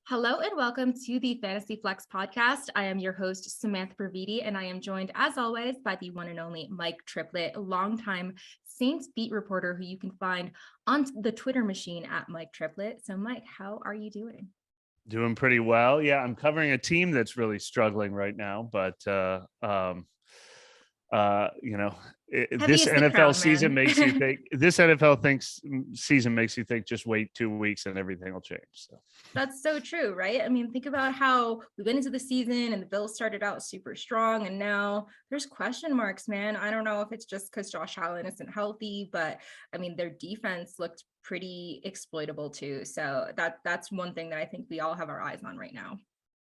Hello and welcome to the Fantasy Flex podcast. I am your host, Samantha Praviti, and I am joined, as always, by the one and only Mike Triplett, a longtime Saints beat reporter who you can find on the Twitter machine at Mike Triplett. So, Mike, how are you doing? Doing pretty well. Yeah, I'm covering a team that's really struggling right now, but this Heavy is the NFL crown, season man. makes you think. This NFL thinks season makes you think. Just wait 2 weeks and everything will change. So That's so true, right? I mean, think about how we went into the season and the Bills started out super strong, and now there's question marks, man. I don't know if it's just because Josh Allen isn't healthy, but I mean, their defense looked pretty exploitable too. So that's one thing that I think we all have our eyes on right now.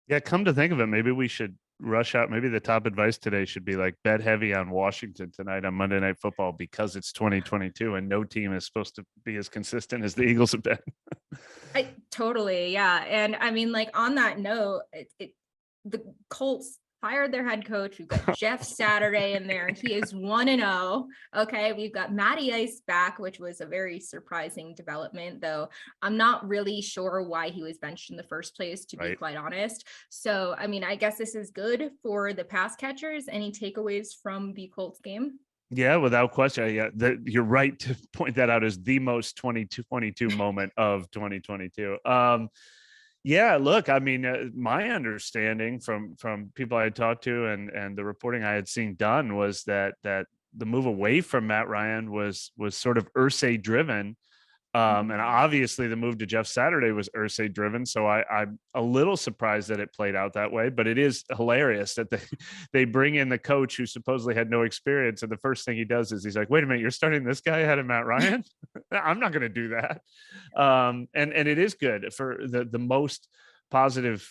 yeah, come to think of it, maybe we should rush out. Maybe the top advice today should be like bet heavy on Washington tonight on Monday Night Football because it's 2022 and no team is supposed to be as consistent as the Eagles have been. I totally, yeah. And I mean, like on that note, the Colts fired their head coach. We've got Jeff Saturday in there. He is 1-0. Okay. We've got Matty Ice back, which was a very surprising development, though I'm not really sure why he was benched in the first place, to be quite honest. So, I mean, I guess this is good for the pass catchers. Any takeaways from the Colts game? Yeah, without question. Yeah, you're right to point that out as the most 2022 moment of 2022. Yeah, look, I mean, my understanding from people I had talked to and the reporting I had seen done was that the move away from Matt Ryan was sort of Irsay driven. And obviously the move to Jeff Saturday was Irsay driven. So I'm a little surprised that it played out that way, but it is hilarious that they bring in the coach who supposedly had no experience. And the first thing he does is he's like, wait a minute, you're starting this guy ahead of Matt Ryan? I'm not going to do that. And it is good for the most positive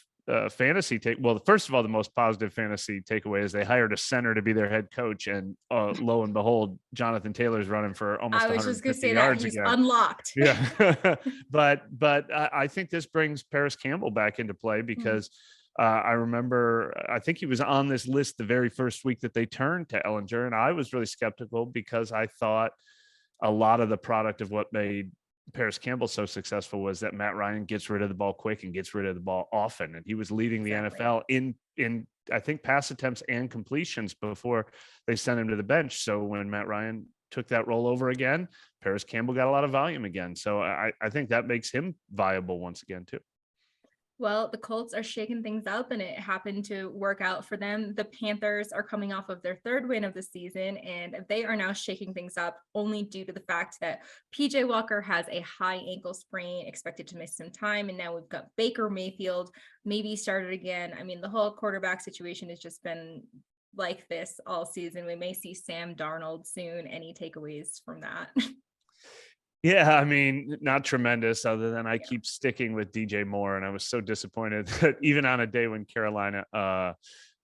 fantasy take. Well, first of all, the most positive fantasy takeaway is they hired a center to be their head coach, and lo and behold, Jonathan Taylor's running for almost I was just going to 150 say that yards he's again. unlocked. Yeah, but I think this brings Paris Campbell back into play because I remember I think he was on this list the very first week that they turned to Ellinger, and I was really skeptical because I thought a lot of the product of what made Paris Campbell so successful was that Matt Ryan gets rid of the ball quick and gets rid of the ball often, and he was leading the NFL in I think pass attempts and completions before they sent him to the bench. So when Matt Ryan took that role over again, Paris Campbell got a lot of volume again. So I think that makes him viable once again too. Well, the Colts are shaking things up and it happened to work out for them. The Panthers are coming off of their third win of the season and they are now shaking things up only due to the fact that PJ Walker has a high ankle sprain, expected to miss some time. And now we've got Baker Mayfield maybe started again. I mean, the whole quarterback situation has just been like this all season. We may see Sam Darnold soon. Any takeaways from that? Yeah, I mean, not tremendous other than I keep sticking with DJ Moore. And I was so disappointed that even on a day when Carolina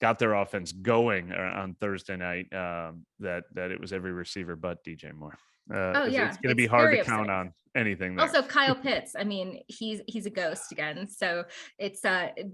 got their offense going on Thursday night, that it was every receiver but DJ Moore. It's going to be hard to count on anything there. Also, Kyle Pitts. I mean, he's a ghost again. So it's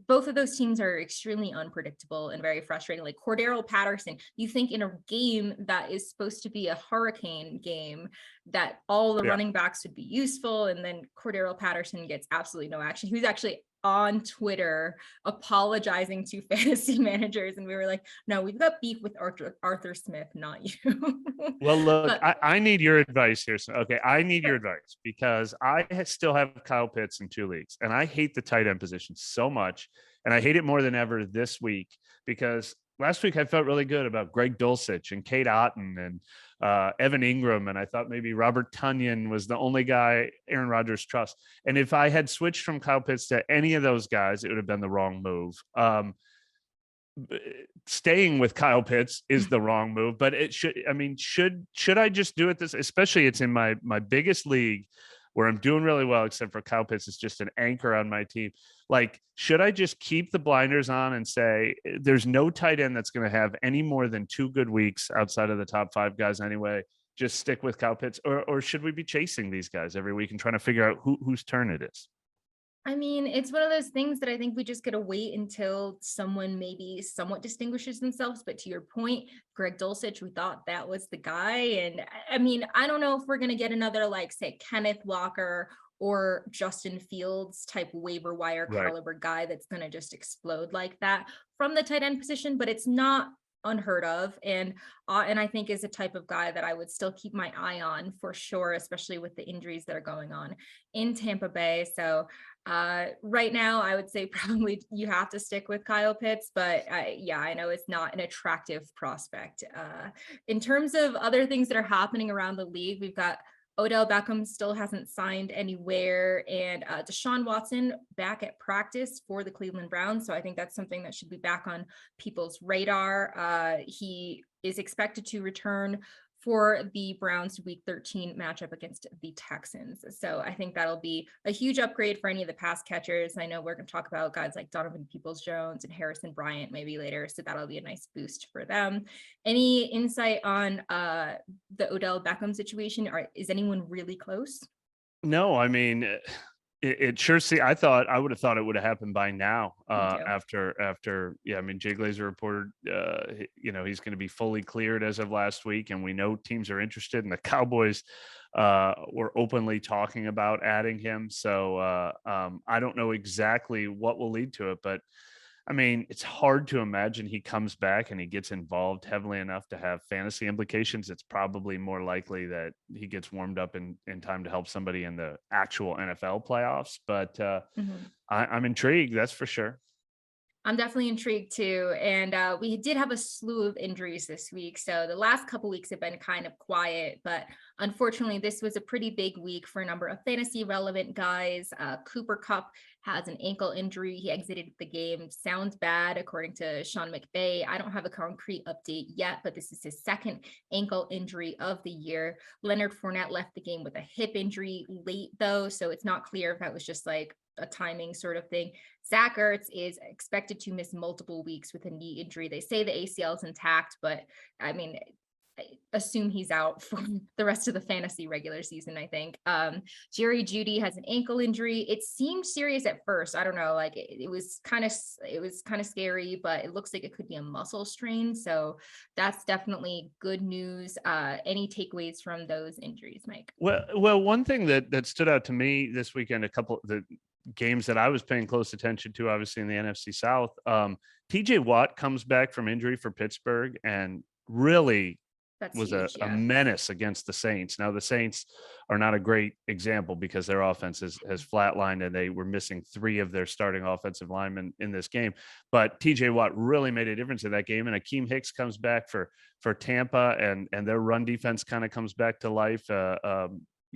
both of those teams are extremely unpredictable and very frustrating. Like Cordero Patterson, you think in a game that is supposed to be a hurricane game that all the running backs would be useful, and then Cordero Patterson gets absolutely no action. He was actually on Twitter apologizing to fantasy managers, and we were like, no, we've got beef with Arthur Smith, not you. Well, look, I need your advice here. So, okay, I need your advice because I still have Kyle Pitts in 2 leagues, and I hate the tight end position so much, and I hate it more than ever this week because last week I felt really good about Greg Dulcich and Kate Otten and Evan Ingram, and I thought maybe Robert Tonyan was the only guy Aaron Rodgers trusts. And if I had switched from Kyle Pitts to any of those guys, it would have been the wrong move. Staying with Kyle Pitts is the wrong move, but it should. I mean, should I just do it this? Especially, it's in my biggest league where I'm doing really well, except for Kyle Pitts is just an anchor on my team. Like, should I just keep the blinders on and say there's no tight end that's going to have any more than 2 good weeks outside of the top 5 guys anyway? Just stick with Kyle Pitts, or should we be chasing these guys every week and trying to figure out whose turn it is? I mean, it's one of those things that I think we just got to wait until someone maybe somewhat distinguishes themselves. But to your point, Greg Dulcich, we thought that was the guy. And I mean, I don't know if we're going to get another, like, say, Kenneth Walker or Justin Fields type waiver wire Right. caliber guy that's going to just explode like that from the tight end position, but it's not unheard of. And I think is a type of guy that I would still keep my eye on for sure, especially with the injuries that are going on in Tampa Bay. So right now, I would say probably you have to stick with Kyle Pitts, but yeah, I know it's not an attractive prospect. In terms of other things that are happening around the league, we've got Odell Beckham still hasn't signed anywhere, and Deshaun Watson back at practice for the Cleveland Browns. So I think that's something that should be back on people's radar. He is expected to return for the Browns week 13 matchup against the Texans. So I think that'll be a huge upgrade for any of the pass catchers. I know we're going to talk about guys like Donovan Peoples-Jones and Harrison Bryant maybe later. So that'll be a nice boost for them. Any insight on the Odell Beckham situation? Or is anyone really close? No, I mean, it sure I would have thought it would have happened by now. After yeah, I mean, Jay Glazer reported, he's going to be fully cleared as of last week, and we know teams are interested, and the Cowboys were openly talking about adding him. So I don't know exactly what will lead to it, but I mean, it's hard to imagine he comes back and he gets involved heavily enough to have fantasy implications. It's probably more likely that he gets warmed up in time to help somebody in the actual NFL playoffs. But I'm intrigued, that's for sure. I'm definitely intrigued too. And we did have a slew of injuries this week. So the last couple weeks have been kind of quiet, but unfortunately, this was a pretty big week for a number of fantasy relevant guys. Cooper Kupp has an ankle injury. He exited the game. Sounds bad, according to Sean McVay. I don't have a concrete update yet, but this is his second ankle injury of the year. Leonard Fournette left the game with a hip injury late, though, so it's not clear if that was just like a timing sort of thing. Zach Ertz is expected to miss multiple weeks with a knee injury. They say the ACL is intact, but I mean, I assume he's out for the rest of the fantasy regular season, I think. Jerry Jeudy has an ankle injury. It seemed serious at first. I don't know, like it was kind of scary, but it looks like it could be a muscle strain. So that's definitely good news. Any takeaways from those injuries, Mike? Well, one thing that stood out to me this weekend, a couple of the games that I was paying close attention to, obviously in the NFC South, TJ Watt comes back from injury for Pittsburgh and really was huge, a menace against the Saints. Now the Saints are not a great example because their offense has flatlined and they were missing 3 of their starting offensive linemen in this game. But TJ Watt really made a difference in that game. And Akeem Hicks comes back for Tampa, and their run defense kind of comes back to life.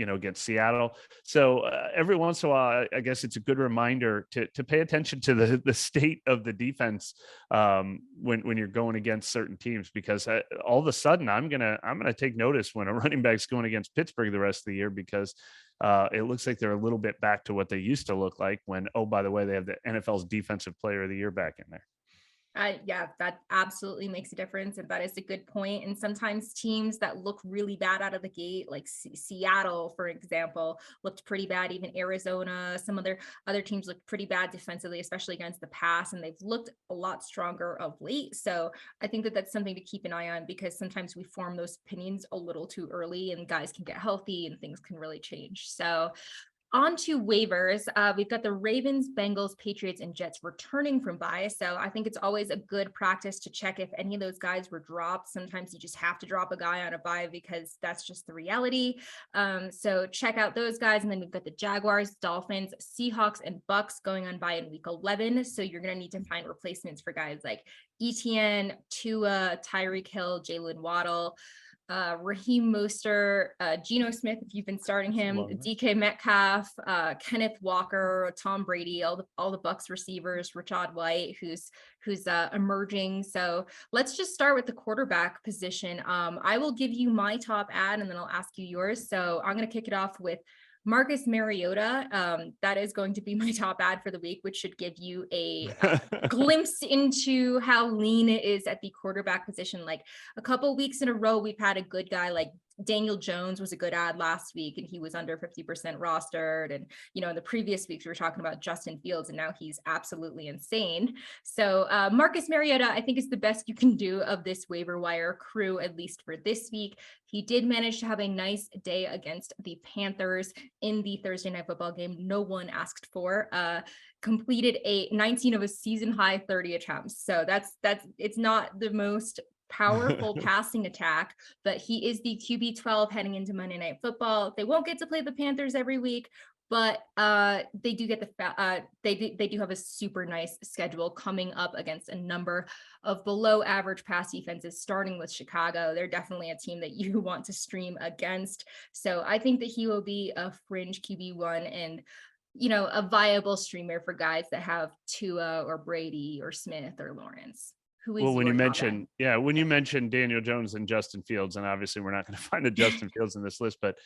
Against Seattle. So every once in a while, I guess it's a good reminder to pay attention to the state of the defense when you're going against certain teams, because all of a sudden I'm gonna take notice when a running back's going against Pittsburgh the rest of the year, because it looks like they're a little bit back to what they used to look like when, oh, by the way, they have the NFL's Defensive Player of the Year back in there. Yeah, that absolutely makes a difference. And that is a good point. And sometimes teams that look really bad out of the gate, like Seattle, for example, looked pretty bad. Even Arizona, some other teams looked pretty bad defensively, especially against the pass. And they've looked a lot stronger of late. So I think that that's something to keep an eye on, because sometimes we form those opinions a little too early and guys can get healthy and things can really change. So on to waivers. We've got the Ravens, Bengals, Patriots, and Jets returning from bye. So I think it's always a good practice to check if any of those guys were dropped. Sometimes you just have to drop a guy on a bye because that's just the reality. So check out those guys. And then we've got the Jaguars, Dolphins, Seahawks, and Bucks going on bye in week 11. So you're going to need to find replacements for guys like Etienne, Tua, Tyreek Hill, Jalen Waddle, Raheem Mostert, Geno Smith, if you've been starting him, DK Metcalf, Kenneth Walker, Tom Brady, all the Bucks receivers, Rachaad White, who's emerging. So let's just start with the quarterback position. I will give you my top ad and then I'll ask you yours. So I'm going to kick it off with Marcus Mariota. That is going to be my top ad for the week, which should give you a glimpse into how lean it is at the quarterback position. Like a couple weeks in a row, we've had a good guy like Daniel Jones was a good ad last week, and he was under 50% rostered. And, in the previous weeks, we were talking about Justin Fields, and now he's absolutely insane. So Marcus Mariota, I think, is the best you can do of this waiver wire crew, at least for this week. He did manage to have a nice day against the Panthers in the Thursday Night Football game no one asked for. Completed 19 of a season high 30 attempts. So it's not the most powerful passing attack, but he is the QB 12 heading into Monday Night Football. They won't get to play the Panthers every week, but they do get they do have a super nice schedule coming up against a number of below average pass defenses, starting with Chicago. They're definitely a team that you want to stream against. So I think that he will be a fringe QB1 and a viable streamer for guys that have Tua or Brady or Smith or Lawrence. Well, when you mentioned Daniel Jones and Justin Fields, and obviously we're not going to find a Justin Fields in this list, but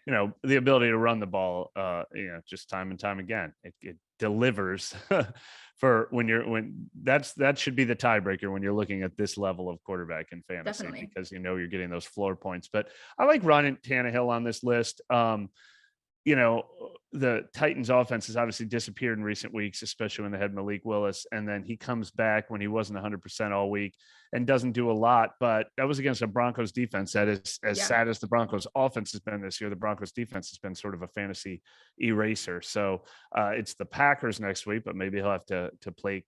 the ability to run the ball, just time and time again, it delivers for that should be the tiebreaker when you're looking at this level of quarterback in fantasy. Definitely. Because you're getting those floor points. But I like Ryan Tannehill on this list. The Titans offense has obviously disappeared in recent weeks, especially when they had Malik Willis. And then he comes back when he wasn't 100% all week and doesn't do a lot. But that was against a Broncos defense that is sad as the Broncos offense has been this year. The Broncos defense has been sort of a fantasy eraser. So it's the Packers next week, but maybe he'll have to play,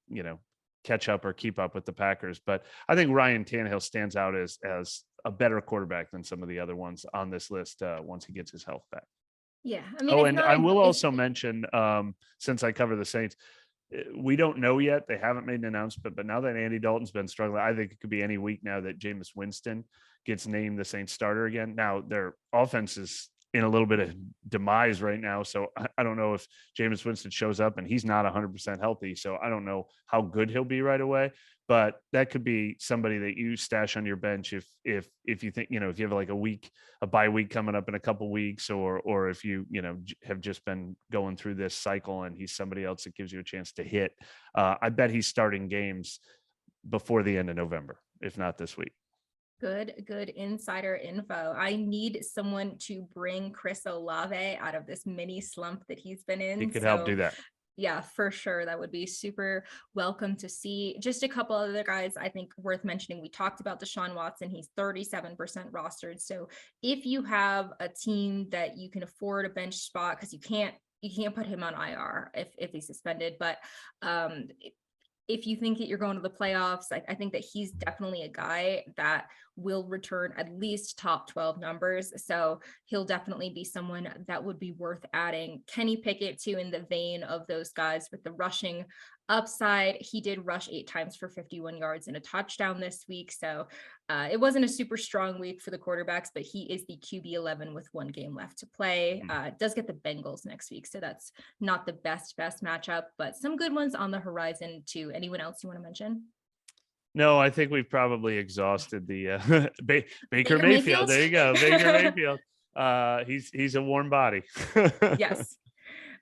catch up or keep up with the Packers. But I think Ryan Tannehill stands out as a better quarterback than some of the other ones on this list once he gets his health back. Yeah. I will also mention, since I cover the Saints, we don't know yet. They haven't made an announcement, but now that Andy Dalton's been struggling, I think it could be any week now that Jameis Winston gets named the Saints starter again. Now their offense is in a little bit of demise right now. So I don't know if Jameis Winston shows up and he's not 100% healthy. So I don't know how good he'll be right away, but that could be somebody that you stash on your bench if you think, if you have like a bye week coming up in a couple weeks, or if you have just been going through this cycle and he's somebody else that gives you a chance to hit. I bet he's starting games before the end of November, if not this week. Good insider info. I need someone to bring Chris Olave out of this mini slump that he's been in. He could help do that. Yeah, for sure. That would be super welcome to see. Just a couple other guys I think worth mentioning. We talked about Deshaun Watson. He's 37% rostered. So if you have a team that you can afford a bench spot, because you can't put him on IR if he's suspended, but if you think that you're going to the playoffs, I think that he's definitely a guy that will return at least top 12 numbers. So he'll definitely be someone that would be worth adding. Kenny Pickett too, in the vein of those guys with the rushing upside. He did rush 8 times for 51 yards and a touchdown this week. So it wasn't a super strong week for the quarterbacks, but he is the QB 11 with 1 game left to play. Does get the Bengals next week. So that's not the best matchup, but some good ones on the horizon too. Anyone else you want to mention? No, I think we've probably exhausted the Baker Mayfield. There you go. Baker Mayfield. He's a warm body. Yes.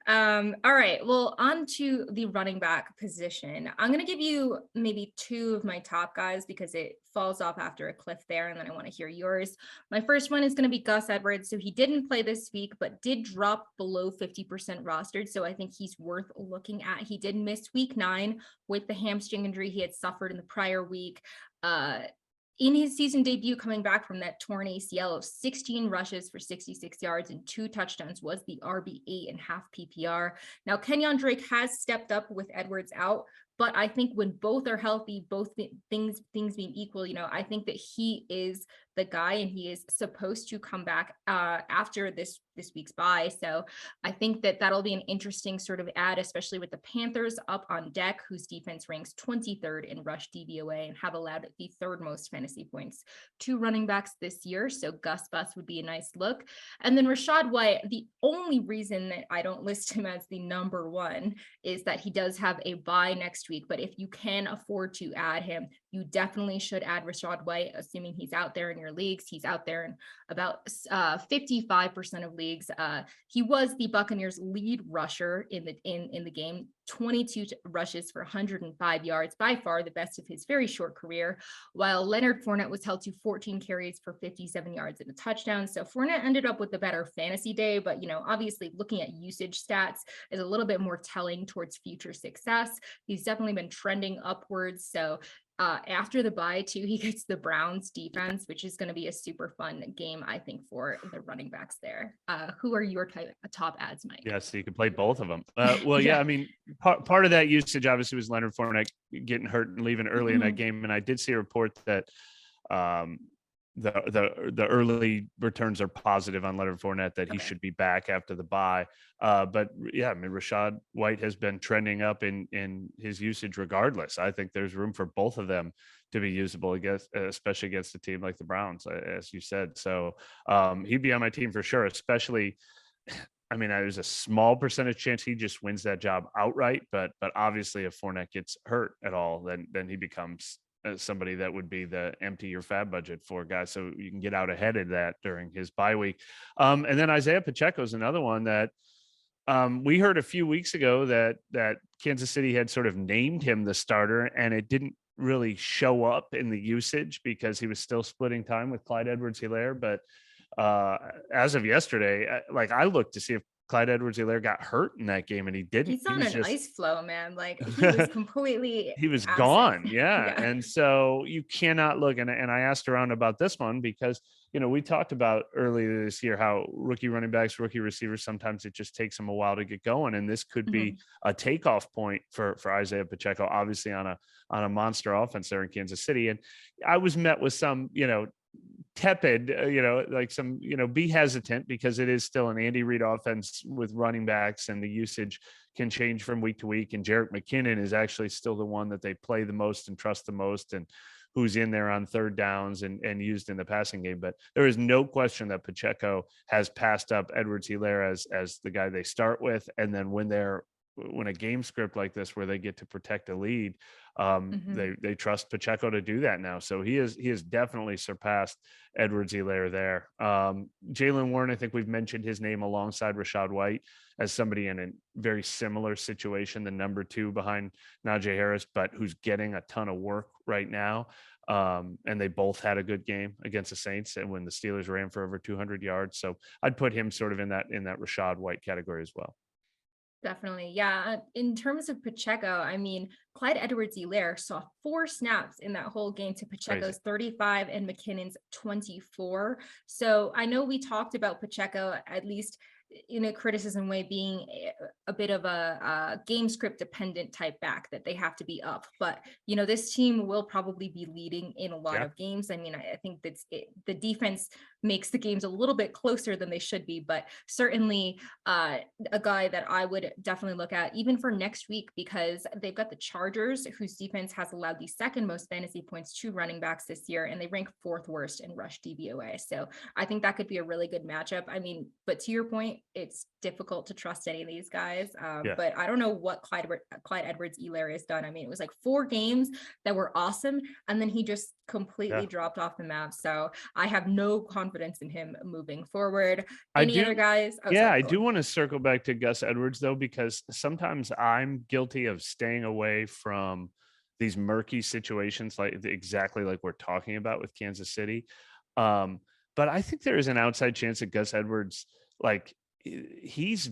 All right. Well, on to the running back position. I'm going to give you maybe 2 of my top guys because it falls off after a cliff there. And then I want to hear yours. My first one is going to be Gus Edwards. So he didn't play this week, but did drop below 50% rostered. So I think he's worth looking at. He did miss week 9 with the hamstring injury he had suffered in the prior week. In his season debut, coming back from that torn ACL of 16 rushes for 66 yards and 2 touchdowns, was the RB8 and half PPR. Now, Kenyon Drake has stepped up with Edwards out, but I think when both are healthy, both things being equal, I think that he is the guy and he is supposed to come back after this week's bye. So I think that that'll be an interesting sort of add, especially with the Panthers up on deck, whose defense ranks 23rd in rush DVOA and have allowed the 3rd most fantasy points to running backs this year. So Gus Bus would be a nice look. And then Rachaad White, the only reason that I don't list him as the number 1 is that he does have a bye next week. But if you can afford to add him, you definitely should add Rashad White, assuming he's out there in your leagues. He's out there in about 55% of leagues. He was the Buccaneers' lead rusher in the game, 22 rushes for 105 yards, by far the best of his very short career, while Leonard Fournette was held to 14 carries for 57 yards and a touchdown. So Fournette ended up with a better fantasy day, but obviously looking at usage stats is a little bit more telling towards future success. He's definitely been trending upwards. So after the bye too, he gets the Browns defense, which is going to be a super fun game, I think, for the running backs there. Who are your top ads, Mike? Yeah, so you could play both of them. Well, yeah, I mean, part of that usage obviously was Leonard Fournette getting hurt and leaving early in that game, and I did see a report that the early returns are positive on Leonard Fournette, that he should be back after the bye. But yeah, I mean, Rashad White has been trending up in his usage regardless. I think there's room for both of them to be usable against, especially against a team like the Browns, as you said. So he'd be on my team for sure, especially. I mean, there's a small percentage chance he just wins that job outright, but obviously if Fournette gets hurt at all, then he becomes somebody that would be the empty your fab budget for guy. So you can get out ahead of that during his bye week. And then Isaiah Pacheco is another one that we heard a few weeks ago that Kansas City had sort of named him the starter, and it didn't really show up in the usage because he was still splitting time with Clyde Edwards-Helaire. But as of yesterday, I looked to see if Clyde Edwards-Helaire got hurt in that game, and he didn't. He's on an ice flow, man. Like he was completely he was absent. gone. Yeah. And so you cannot look. And I asked around about this one because, we talked about earlier this year how rookie running backs, rookie receivers, sometimes it just takes them a while to get going. And this could be a takeoff point for Isaiah Pacheco, obviously on a monster offense there in Kansas City. And I was met with some, tepid, be hesitant because it is still an Andy Reid offense with running backs and the usage can change from week to week. And Jerick McKinnon is actually still the one that they play the most and trust the most and who's in there on third downs and used in the passing game. But there is no question that Pacheco has passed up Edwards-Helaire as the guy they start with. And then when a game script like this where they get to protect a lead, they trust Pacheco to do that now. So he has definitely surpassed Edwards-Helaire there. Jaylen Warren, I think we've mentioned his name alongside Rashad White as somebody in a very similar situation, the number 2 behind Najee Harris, but who's getting a ton of work right now. And they both had a good game against the Saints, and when the Steelers ran for over 200 yards. So I'd put him sort of in that Rashad White category as well. Definitely. Yeah. In terms of Pacheco, I mean, Clyde Edwards-Helaire saw 4 snaps in that whole game to Pacheco's 35 and McKinnon's 24. So I know we talked about Pacheco, at least in a criticism way, being a bit of a game script dependent type back that they have to be up. But, this team will probably be leading in a lot of games. I mean, I think the defense makes the games a little bit closer than they should be, but certainly a guy that I would definitely look at even for next week, because they've got the Chargers, whose defense has allowed the second most fantasy points to running backs this year, and they rank 4th worst in rush DVOA. So I think that could be a really good matchup. I mean, but to your point, it's difficult to trust any of these guys. But I don't know what Clyde Edwards-Helaire has done. I mean, it was like 4 games that were awesome, and then he just completely dropped off the map. So I have no confidence in him moving forward. Other guys? I do want to circle back to Gus Edwards though, because sometimes I'm guilty of staying away from these murky situations, exactly like we're talking about with Kansas City. But I think there is an outside chance that Gus Edwards, he's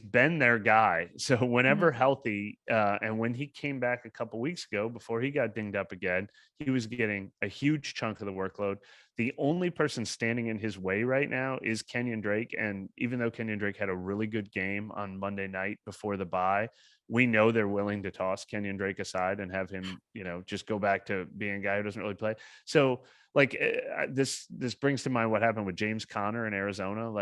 been their guy. So whenever healthy, and when he came back a couple weeks ago before he got dinged up again, he was getting a huge chunk of the workload. The only person standing in his way right now is Kenyon Drake. And even though Kenyon Drake had a really good game on Monday night before the bye, we know they're willing to toss Kenyon Drake aside and have him, just go back to being a guy who doesn't really play. So this brings to mind what happened with James Conner in Arizona.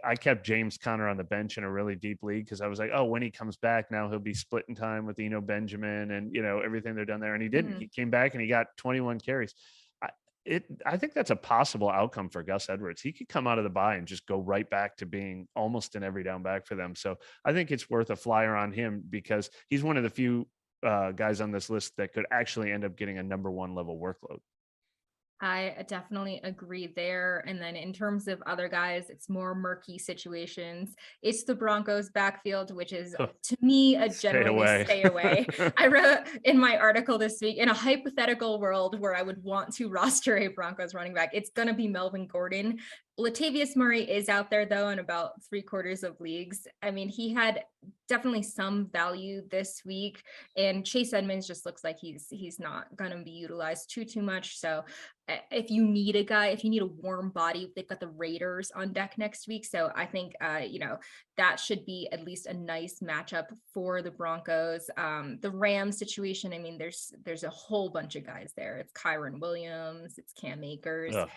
I kept James Conner on the bench in a really deep league because I was like, oh, when he comes back now, he'll be splitting time with Eno Benjamin and, everything they're done there. And he didn't. He came back and he got 21 carries. I think that's a possible outcome for Gus Edwards. He could come out of the bye and just go right back to being almost an every down back for them. So I think it's worth a flyer on him because he's one of the few guys on this list that could actually end up getting a number one level workload. I definitely agree there. And then in terms of other guys, it's more murky situations. It's the Broncos backfield, which is to me a Stay generally away. stay away. I wrote in my article this week, in a hypothetical world where I would want to roster a Broncos running back, it's going to be Melvin Gordon. Latavius Murray is out there though in about 3/4 of leagues. I mean, he had definitely some value this week, and Chase Edmonds just looks like he's not going to be utilized too much. So if you need a guy, if you need a warm body, they've got the Raiders on deck next week. So I think that should be at least a nice matchup for the Broncos. The Rams situation, I mean, there's a whole bunch of guys there. It's Kyron Williams, it's Cam Akers. Ugh.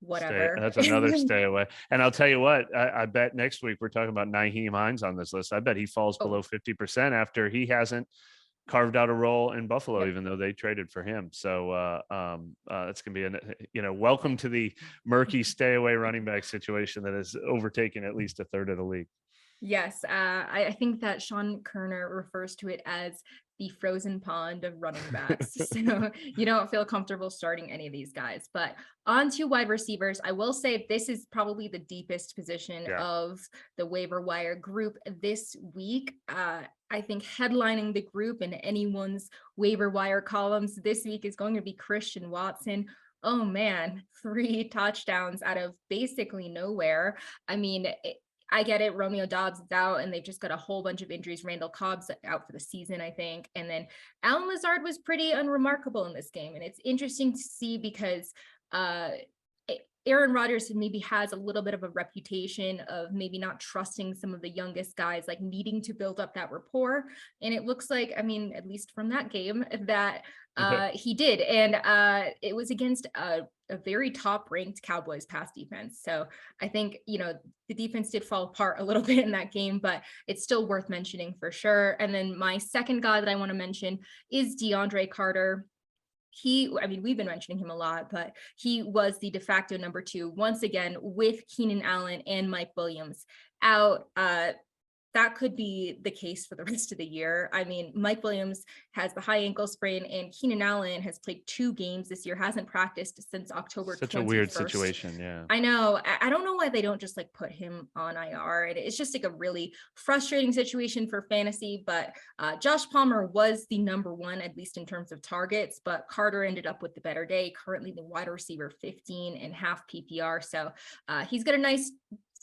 Whatever. That's another stay away. And I'll tell you what, I bet next week we're talking about Nyheim Hines on this list. I bet he falls below 50% after he hasn't carved out a role in Buffalo, even though they traded for him. So it's going to be welcome to the murky stay away running back situation that has overtaken at least a third of the league. Yes, I think that Sean Kerner refers to it as the frozen pond of running backs. So you don't feel comfortable starting any of these guys. But on to wide receivers, I will say this is probably the deepest position of the waiver wire group this week. I think headlining the group in anyone's waiver wire columns this week is going to be Christian Watson. Oh man, 3 touchdowns out of basically nowhere. I mean, I get it. Romeo Dobbs is out and they've just got a whole bunch of injuries. Randall Cobb's out for the season, I think. And then Alan Lazard was pretty unremarkable in this game. And it's interesting to see because Aaron Rodgers maybe has a little bit of a reputation of maybe not trusting some of the youngest guys, like needing to build up that rapport. And it looks like, I mean, at least from that game, that he did. And it was against a very top ranked Cowboys pass defense. So I think, the defense did fall apart a little bit in that game, but it's still worth mentioning for sure. And then my second guy that I want to mention is DeAndre Carter. We've been mentioning him a lot, but he was the de facto number 2 once again with Keenan Allen and Mike Williams out. That could be the case for the rest of the year. I mean, Mike Williams has the high ankle sprain and Keenan Allen has played 2 games this year, hasn't practiced since October 21st. Such a weird situation. Yeah. I know. I don't know why they don't just put him on IR. And it's just a really frustrating situation for fantasy, but Josh Palmer was the number 1, at least in terms of targets, but Carter ended up with the better day, currently the wide receiver 15 and half PPR. So he's got a nice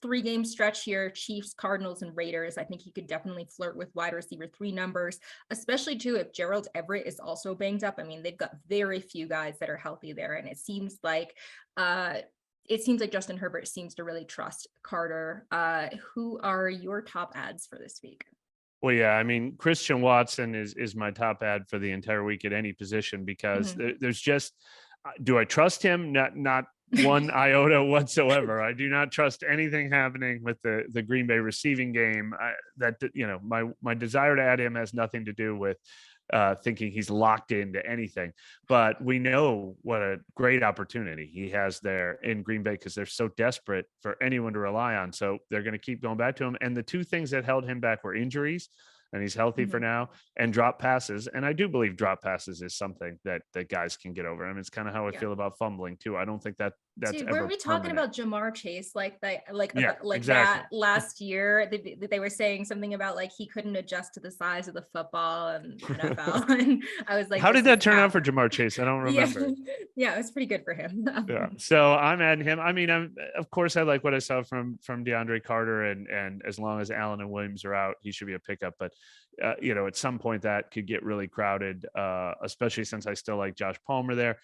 3-game stretch here, Chiefs, Cardinals, and Raiders. I think he could definitely flirt with wide receiver 3 numbers, especially too if Gerald Everett is also banged up. I mean, they've got very few guys that are healthy there, and it seems like Justin Herbert seems to really trust Carter. Who are your top ads for this week? Well, yeah, I mean, Christian Watson is my top ad for the entire week at any position because there's just, do I trust him? Not one iota whatsoever. I do not trust anything happening with the Green Bay receiving game. My desire to add him has nothing to do with thinking he's locked into anything, but we know what a great opportunity he has there in Green Bay because they're so desperate for anyone to rely on. So they're going to keep going back to him. And the 2 things that held him back were injuries, and he's healthy for now, and drop passes. And I do believe drop passes is something that guys can get over. I mean, it's kind of how I feel about fumbling too. I don't think that's Dude, ever were we talking permanent. about Jamar Chase Exactly. that last year? They were saying something about he couldn't adjust to the size of the football and NFL. And I was like, how did that turn out for Jamar Chase? I don't remember. Yeah, it was pretty good for him. Yeah. So I'm adding him. I mean, of course I like what I saw from DeAndre Carter, and as long as Allen and Williams are out, he should be a pickup. But at some point that could get really crowded, especially since I still like Josh Palmer there.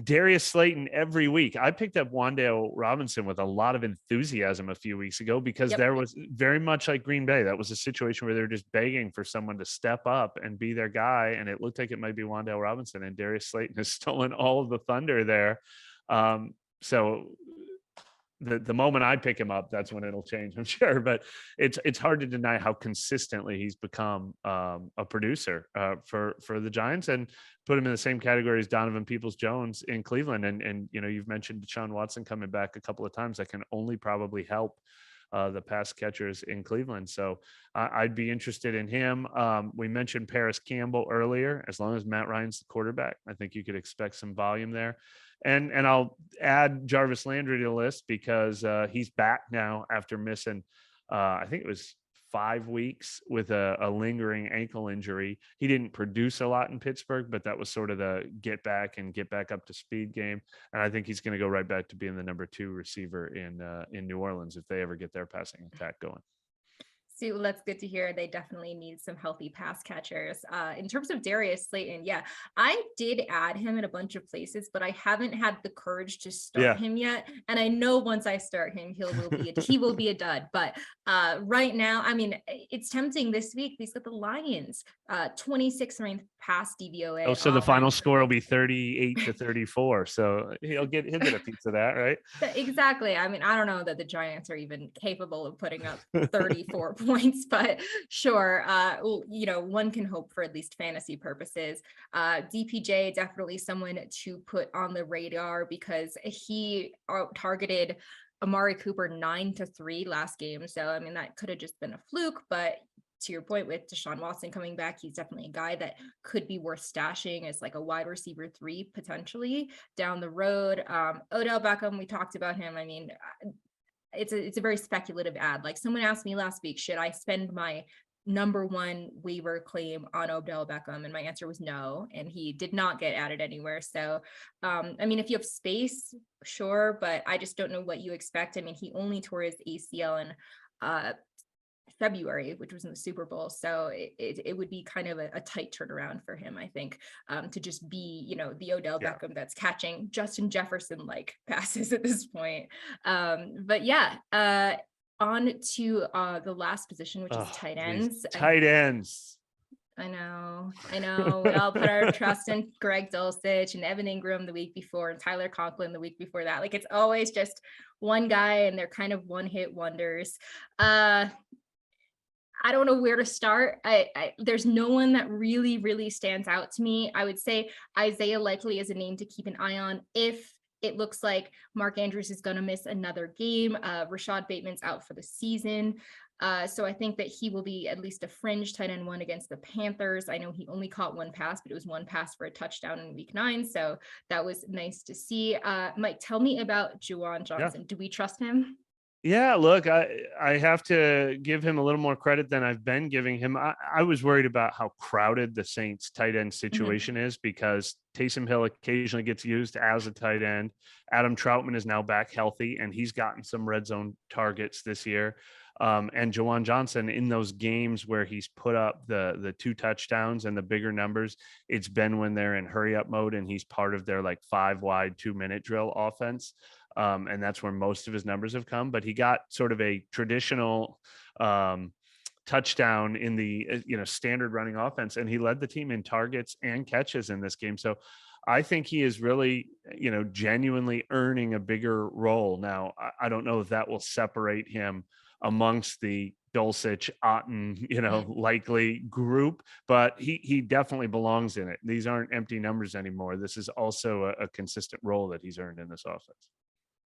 Darius Slayton every week. I picked up Wan'Dale Robinson with a lot of enthusiasm a few weeks ago because there was very much like Green Bay. That was a situation where they're just begging for someone to step up and be their guy. And it looked like it might be Wan'Dale Robinson, and Darius Slayton has stolen all of the thunder there. So the moment I pick him up, that's when it'll change, I'm sure. But it's hard to deny how consistently he's become a producer for the Giants, and put him in the same category as Donovan Peoples-Jones in Cleveland. And you've mentioned Deshaun Watson coming back a couple of times. That can only probably help the pass catchers in Cleveland. So I'd be interested in him. We mentioned Paris Campbell earlier. As long as Matt Ryan's the quarterback, I think you could expect some volume there. And I'll add Jarvis Landry to the list because he's back now after missing, I think it was 5 weeks with a lingering ankle injury. He didn't produce a lot in Pittsburgh, but that was sort of the get back up to speed game. And I think he's going to go right back to being the number 2 receiver in New Orleans if they ever get their passing attack going. So that's good to hear. They definitely need some healthy pass catchers. In terms of Darius Slayton, yeah, I did add him in a bunch of places, but I haven't had the courage to start him yet. And I know once I start him, he will be a dud. But right now, I mean, it's tempting this week. He's got the Lions, 26th ranked pass DVOA. Oh, so the final score will be 38-34. So he'll get a piece of that, right? Exactly. I mean, I don't know that the Giants are even capable of putting up 34 points, but sure. One can hope for at least fantasy purposes. DPJ, definitely someone to put on the radar because he targeted Amari Cooper 9-3 last game. So, I mean, that could have just been a fluke, but to your point with Deshaun Watson coming back, he's definitely a guy that could be worth stashing as like a wide receiver 3 potentially down the road. Odell Beckham, we talked about him. I mean, it's a very speculative ad. Like someone asked me last week, should I spend my number 1 waiver claim on Odell Beckham? And my answer was no, and he did not get added anywhere. So, I mean, if you have space, sure, but I just don't know what you expect. I mean, he only tore his ACL in February, which was in the Super Bowl. So it would be kind of a tight turnaround for him, I think, to just be, the Odell Beckham that's catching Justin Jefferson like passes at this point. But yeah, on to the last position, which is tight ends. Tight ends. I know. We all put our trust in Greg Dulcich and Evan Ingram the week before and Tyler Conklin the week before that. Like it's always just one guy and they're kind of one-hit wonders. I don't know where to start. There's no one that really, really stands out to me. I would say Isaiah Likely is a name to keep an eye on if it looks like Mark Andrews is going to miss another game. Rashad Bateman's out for the season. So I think that he will be at least a fringe tight end 1 against the Panthers. I know he only caught 1 pass, but it was 1 pass for a touchdown in week 9. So that was nice to see. Mike, tell me about Juwan Johnson. Do we trust him? Yeah, look, I have to give him a little more credit than I've been giving him. I was worried about how crowded the Saints tight end situation is because Taysom Hill occasionally gets used as a tight end. Adam Troutman is now back healthy, and he's gotten some red zone targets this year. And Juwan Johnson, in those games where he's put up the 2 touchdowns and the bigger numbers, it's been when they're in hurry up mode and he's part of their like 5 wide 2-minute drill offense. And that's where most of his numbers have come. But he got sort of a traditional touchdown in the standard running offense, and he led the team in targets and catches in this game. So I think he is really, genuinely earning a bigger role. Now, I don't know if that will separate him amongst the Dulcich, Otten, Likely group, but he definitely belongs in it. These aren't empty numbers anymore. This is also a consistent role that he's earned in this offense.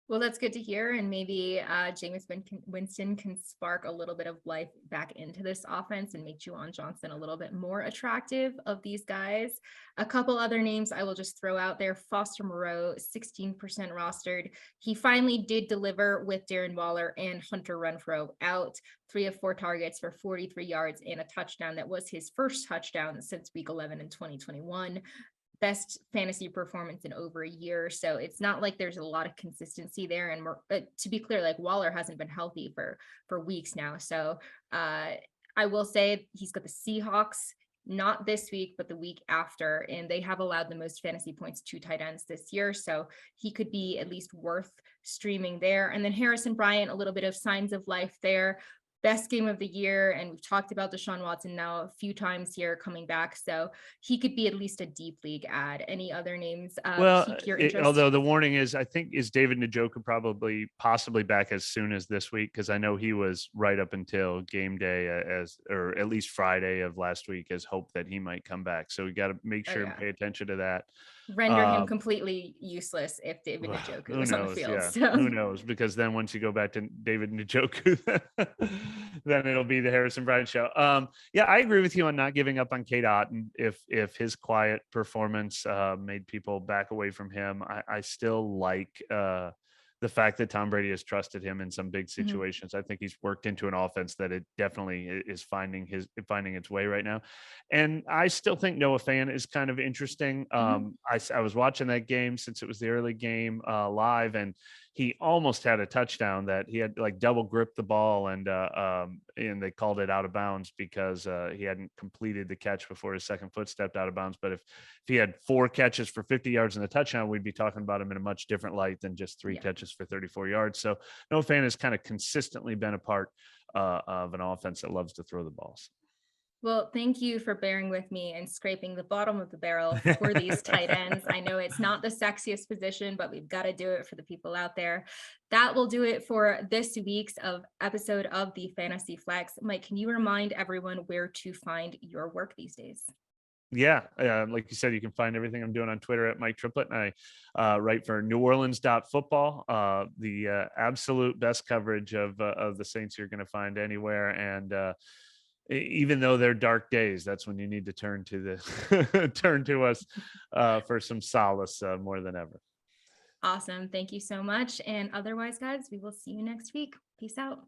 Well, that's good to hear. And maybe Jameis Winston can spark a little bit of life back into this offense and make Juwan Johnson a little bit more attractive of these guys. A couple other names I will just throw out there. Foster Moreau, 16% rostered. He finally did deliver with Darren Waller and Hunter Renfrow out. 3 of 4 targets for 43 yards and a touchdown. That was his first touchdown since week 11 in 2021. Best fantasy performance in over a year. So it's not like there's a lot of consistency there. And to be clear, like Waller hasn't been healthy for weeks now. So I will say he's got the Seahawks, not this week, but the week after. And they have allowed the most fantasy points to tight ends this year. So he could be at least worth streaming there. And then Harrison Bryant, a little bit of signs of life there. best game of the year. And we've talked about Deshaun Watson now a few times here coming back. So he could be at least a deep league ad. Any other names Well, pique your interest? although the warning is, I think, is David Njoku possibly back as soon as this week? Because I know he was right up until game day or at least Friday of last week as hope that he might come back. So we got to make sure and pay attention to that. Render him completely useless if David Njoku was on the field. Yeah. So. Who knows? Because then once you go back to David Njoku, then it'll be the Harrison Bryant show. Yeah, I agree with you on not giving up on Cade Otton. If his quiet performance made people back away from him, I still like the fact that Tom Brady has trusted him in some big situations. Mm-hmm. I think he's worked into an offense that it definitely is finding its way right now. And I still think Noah Fant is kind of interesting. I was watching that game since it was the early game live, and he almost had a touchdown that he had like double gripped the ball, and they called it out of bounds because he hadn't completed the catch before his second foot stepped out of bounds. But if he had 4 catches for 50 yards and a touchdown, we'd be talking about him in a much different light than just 3 catches for 34 yards. So Noah Fant has kind of consistently been a part of an offense that loves to throw the balls. Well, thank you for bearing with me and scraping the bottom of the barrel for these tight ends. I know it's not the sexiest position, but we've got to do it for the people out there. That will do it for this week's episode of the Fantasy Flex. Mike, can you remind everyone where to find your work these days? Yeah, like you said, you can find everything I'm doing on Twitter at Mike Triplett, and I write for NewOrleans.football, the absolute best coverage of the Saints you're going to find anywhere. And even though they're dark days, that's when you need to turn to us for some solace more than ever. Awesome. Thank you so much. And otherwise, guys, we will see you next week. Peace out.